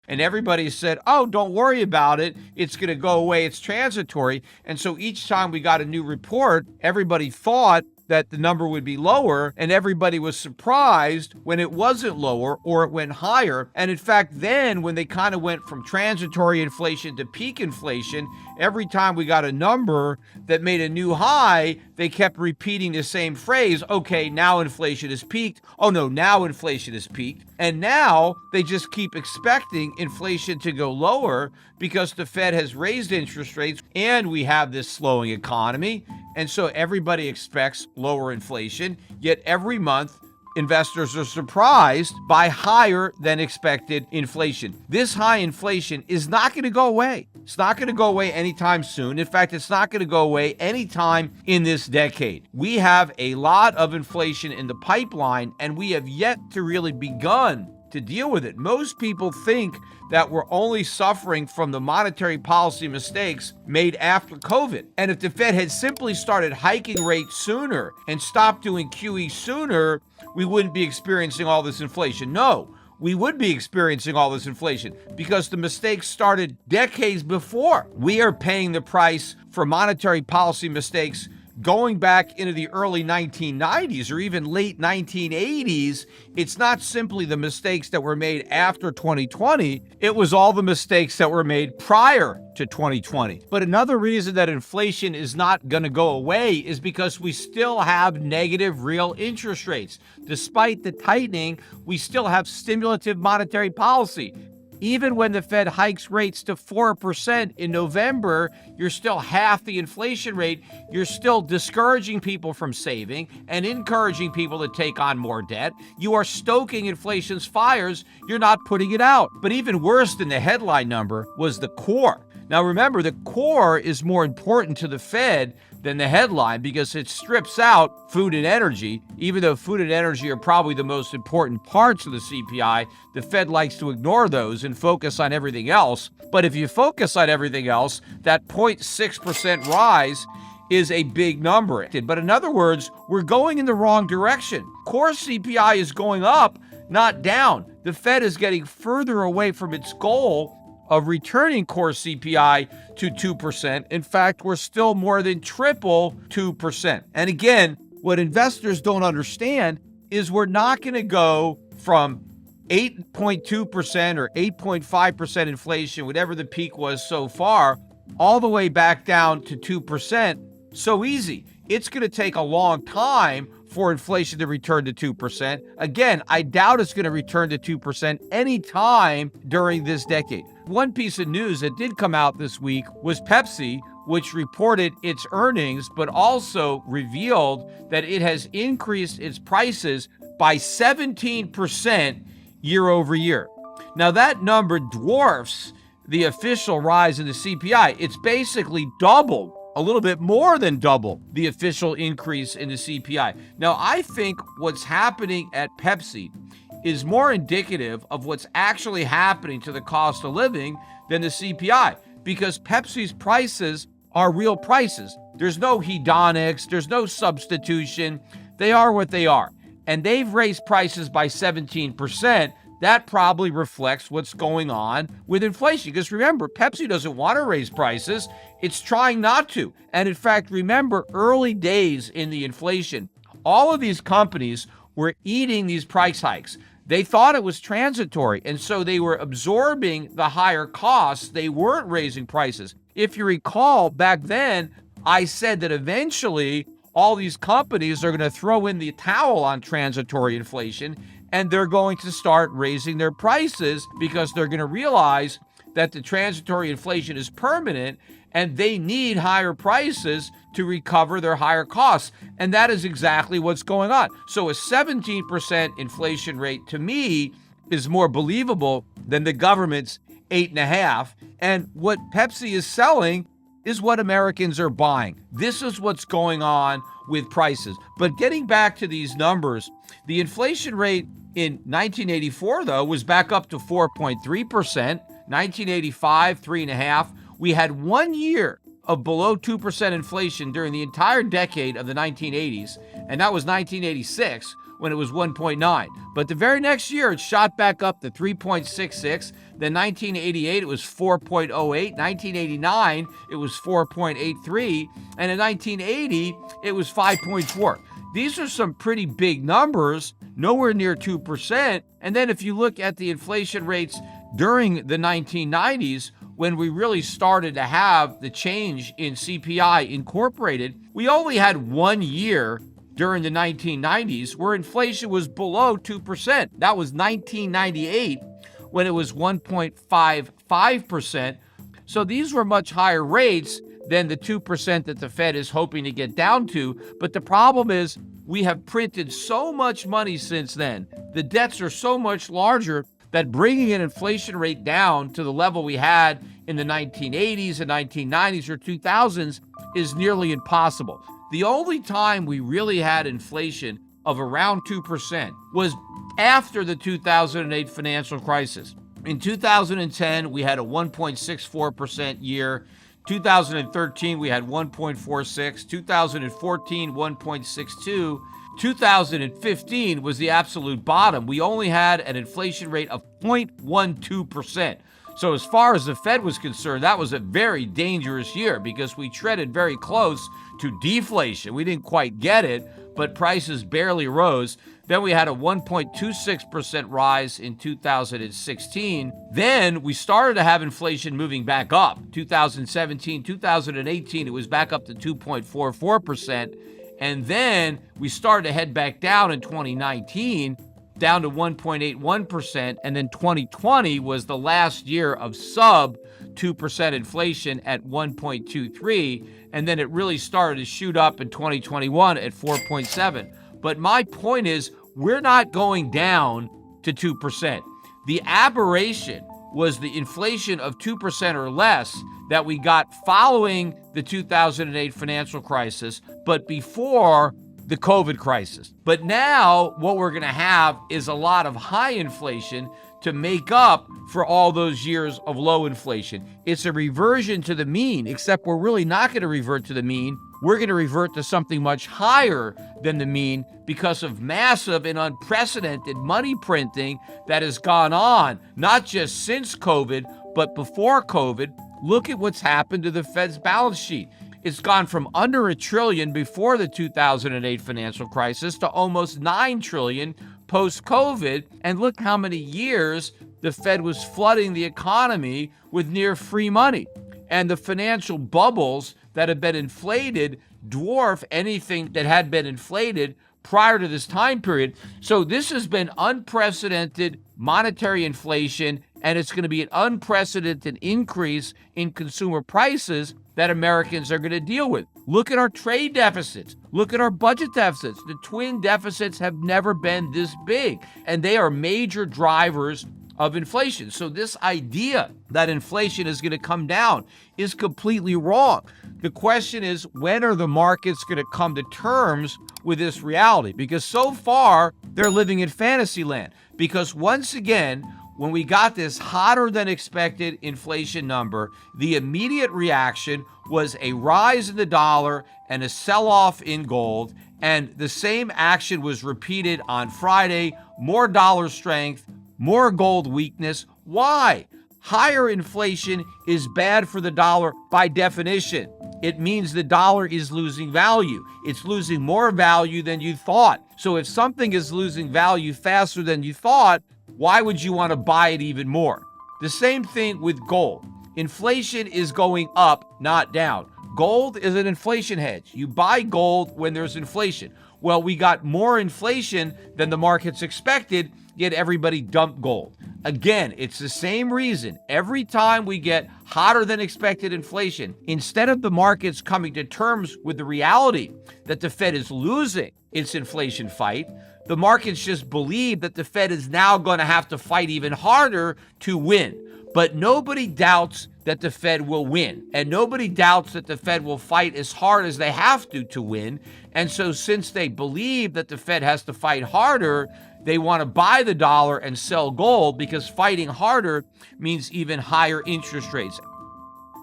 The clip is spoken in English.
and everybody said, oh, don't worry about it. It's going to go away. It's transitory. And so each time we got a new report, everybody thought that the number would be lower, and everybody was surprised when it wasn't lower or it went higher. And in fact, then when they kind of went from transitory inflation to peak inflation, every time we got a number that made a new high, they kept repeating the same phrase, okay, now inflation is peaked. Oh no, now inflation is peaked. And now they just keep expecting inflation to go lower because the Fed has raised interest rates and we have this slowing economy. And so everybody expects lower inflation, yet every month investors are surprised by higher than expected inflation. This high inflation is not going to go away. It's not going to go away anytime soon. In fact, it's not going to go away anytime in this decade. We have a lot of inflation in the pipeline, and we have yet to really begun to deal with it. Most people think that we're only suffering from the monetary policy mistakes made after COVID. And if the Fed had simply started hiking rates sooner and stopped doing QE sooner, we wouldn't be experiencing all this inflation. No, we would be experiencing all this inflation because the mistakes started decades before. We are paying the price for monetary policy mistakes going back into the early 1990s or even late 1980s. It's not simply the mistakes that were made after 2020. It was all the mistakes that were made prior to 2020. But another reason that inflation is not going to go away is because we still have negative real interest rates. Despite the tightening, we still have stimulative monetary policy. Even when the Fed hikes rates to 4% in November, you're still half the inflation rate. You're still discouraging people from saving and encouraging people to take on more debt. You are stoking inflation's fires. You're not putting it out. But even worse than the headline number was the core. Now remember, the core is more important to the Fed than the headline because it strips out food and energy. Even though food and energy are probably the most important parts of the CPI, the Fed likes to ignore those and focus on everything else. But if you focus on everything else, that 0.6% rise is a big number. But in other words, we're going in the wrong direction. Core CPI is going up, not down. The Fed is getting further away from its goal of returning core CPI to 2%. In fact, we're still more than triple 2%. And again, what investors don't understand is we're not going to go from 8.2% or 8.5% inflation, whatever the peak was so far, all the way back down to 2% so easy. It's going to take a long time for inflation to return to 2%. Again, I doubt it's going to return to 2% anytime during this decade. One piece of news that did come out this week was Pepsi, which reported its earnings, but also revealed that it has increased its prices by 17% year over year. Now, that number dwarfs the official rise in the CPI. It's basically doubled, a little bit more than double the official increase in the CPI. Now, I think what's happening at Pepsi is more indicative of what's actually happening to the cost of living than the CPI, because Pepsi's prices are real prices. There's no hedonics, there's no substitution. They are what they are. And they've raised prices by 17%. That probably reflects what's going on with inflation. Because remember, Pepsi doesn't want to raise prices. It's trying not to. And in fact, remember early days in the inflation, all of these companies were eating these price hikes. They thought it was transitory, and so they were absorbing the higher costs. They weren't raising prices. If you recall, back then, I said that eventually all these companies are going to throw in the towel on transitory inflation, and they're going to start raising their prices because they're going to realize that the transitory inflation is permanent and they need higher prices to recover their higher costs. And that is exactly what's going on. So a 17% inflation rate, to me, is more believable than the government's 8.5%. And what Pepsi is selling is what Americans are buying. This is what's going on with prices. But getting back to these numbers, the inflation rate in 1984, though, was back up to 4.3%. 1985, 3.5%. We had 1 year of below 2% inflation during the entire decade of the 1980s, and that was 1986, when it was 1.9. But the very next year, it shot back up to 3.66. Then 1988, it was 4.08. 1989, it was 4.83. And in 1980, it was 5.4. These are some pretty big numbers, nowhere near 2%. And then if you look at the inflation rates during the 1990s, when we really started to have the change in CPI incorporated, we only had 1 year during the 1990s where inflation was below 2%. That was 1998, when it was 1.55%. So these were much higher rates than the 2% that the Fed is hoping to get down to. But the problem is we have printed so much money since then. The debts are so much larger that bringing an inflation rate down to the level we had in the 1980s and 1990s or 2000s is nearly impossible. The only time we really had inflation of around 2% was after the 2008 financial crisis. In 2010, we had a 1.64% year. 2013, we had 1.46. 2014, 1.62. 2015 was the absolute bottom. We only had an inflation rate of 0.12%. So as far as the Fed was concerned, that was a very dangerous year because we treaded very close to deflation. We didn't quite get it, but prices barely rose. Then we had a 1.26% rise in 2016. Then we started to have inflation moving back up. 2017, 2018, it was back up to 2.44%. And then we started to head back down in 2019, down to 1.81%. And then 2020 was the last year of sub 2% inflation at 1.23. And then it really started to shoot up in 2021 at 4.7. But my point is, we're not going down to 2%. The aberration was the inflation of 2% or less that we got following the 2008 financial crisis, but before the COVID crisis. But now what we're going to have is a lot of high inflation to make up for all those years of low inflation. It's a reversion to the mean, except we're really not going to revert to the mean. We're going to revert to something much higher than the mean because of massive and unprecedented money printing that has gone on, not just since COVID, but before COVID. Look at what's happened to the Fed's balance sheet. It's gone from under $1 trillion before the 2008 financial crisis to almost $9 trillion post-COVID. And look how many years the Fed was flooding the economy with near free money. And the financial bubbles that have been inflated dwarf anything that had been inflated prior to this time period. So this has been unprecedented monetary inflation, and it's going to be an unprecedented increase in consumer prices that Americans are going to deal with. Look at our trade deficits. Look at our budget deficits. The twin deficits have never been this big, and they are major drivers of inflation. So this idea that inflation is going to come down is completely wrong. The question is, when are the markets going to come to terms with this reality? Because so far, they're living in fantasy land. Because once again, when we got this hotter than expected inflation number, the immediate reaction was a rise in the dollar and a sell-off in gold. And the same action was repeated on Friday. More dollar strength, more gold weakness. Why? Higher inflation is bad for the dollar by definition. It means the dollar is losing value. It's losing more value than you thought. So if something is losing value faster than you thought, why would you want to buy it even more? The same thing with gold. Inflation is going up, not down. Gold is an inflation hedge. You buy gold when there's inflation. Well, we got more inflation than the markets expected, yet everybody dumped gold. Again, it's the same reason. Every time we get hotter than expected inflation, instead of the markets coming to terms with the reality that the Fed is losing its inflation fight, the markets just believe that the Fed is now going to have to fight even harder to win. But nobody doubts that the Fed will win. And nobody doubts that the Fed will fight as hard as they have to win. And so since they believe that the Fed has to fight harder, they want to buy the dollar and sell gold because fighting harder means even higher interest rates.